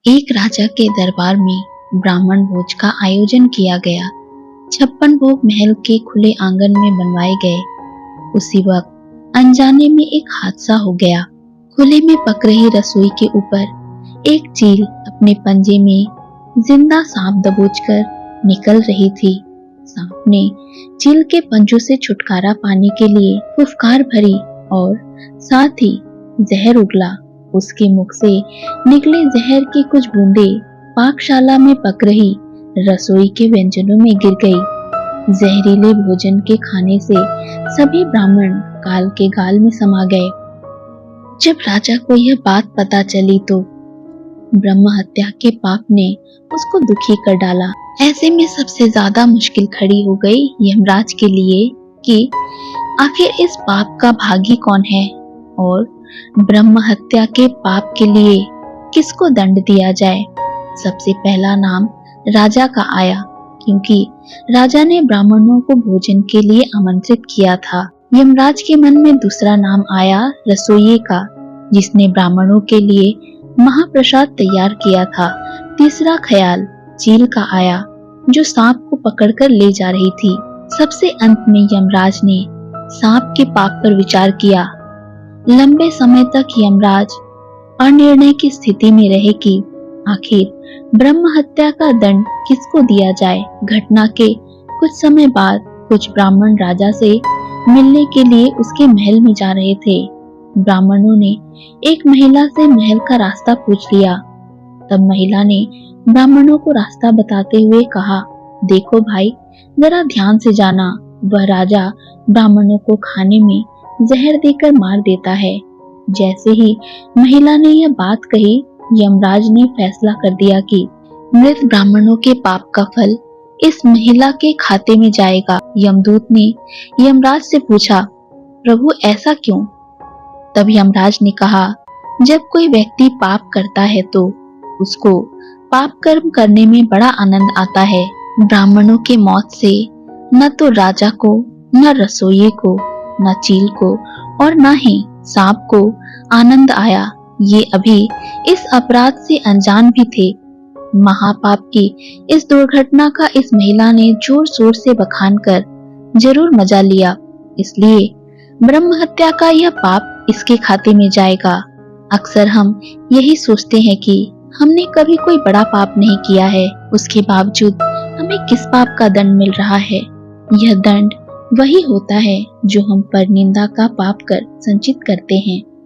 एक राजा के दरबार में ब्राह्मण भोज का आयोजन किया गया। 56 भोग महल के खुले आंगन में बनवाए गए। उसी वक्त अनजाने में एक हादसा हो गया। खुले में पक रही रसोई के ऊपर एक चील अपने पंजे में जिंदा सांप दबोचकर निकल रही थी। सांप ने चील के पंजों से छुटकारा पाने के लिए फुफकार भरी और साथ ही जहर उगला। उसके मुख से निकले जहर की कुछ बूंदें पाकशाला में पक रही रसोई के व्यंजनों में गिर गई। जहरीले भोजन के खाने से सभी ब्राह्मण काल के गाल में समा गए। जब राजा को यह बात पता चली तो ब्रह्म हत्या के पाप ने उसको दुखी कर डाला। ऐसे में सबसे ज्यादा मुश्किल खड़ी हो गई यमराज के लिए कि आखिर इस पाप का भागी कौन है और ब्रह्म हत्या के पाप के लिए किसको दंड दिया जाए। सबसे पहला नाम राजा का आया, क्योंकि राजा ने ब्राह्मणों को भोजन के लिए आमंत्रित किया था। यमराज के मन में दूसरा नाम आया रसोइये का, जिसने ब्राह्मणों के लिए महाप्रसाद तैयार किया था। तीसरा ख्याल चील का आया, जो सांप को पकड़कर ले जा रही थी। सबसे अंत में यमराज ने सांप के पाप पर विचार किया। लंबे समय तक यमराज अनिर्णय की स्थिति में रहे कि आखिर ब्रह्म हत्या का दंड किसको दिया जाए। घटना के कुछ समय बाद कुछ ब्राह्मण राजा से मिलने के लिए उसके महल में जा रहे थे। ब्राह्मणों ने एक महिला से महल का रास्ता पूछ लिया। तब महिला ने ब्राह्मणों को रास्ता बताते हुए कहा, देखो भाई, जरा ध्यान से जाना। वह राजा ब्राह्मणों को खाने में जहर देकर मार देता है। जैसे ही महिला ने यह बात कही, यमराज ने फैसला कर दिया कि मृत ब्राह्मणों के पाप का फल इस महिला के खाते में जाएगा। यमदूत ने यमराज से पूछा, प्रभु ऐसा क्यों? तब यमराज ने कहा, जब कोई व्यक्ति पाप करता है तो उसको पाप कर्म करने में बड़ा आनंद आता है। ब्राह्मणों के मौत से न तो राजा को, न रसोइये को, न चील को और न ही सांप को आनंद आया। ये अभी इस अपराध से अनजान भी थे। महापाप की इस दुर्घटना का इस महिला ने जोर शोर से बखान कर जरूर मजा लिया, इसलिए ब्रह्म हत्या का यह पाप इसके खाते में जाएगा। अक्सर हम यही सोचते हैं कि हमने कभी कोई बड़ा पाप नहीं किया है, उसके बावजूद हमें किस पाप का दंड मिल रहा है। यह दंड वही होता है जो हम परनिंदा का पाप कर संचित करते हैं।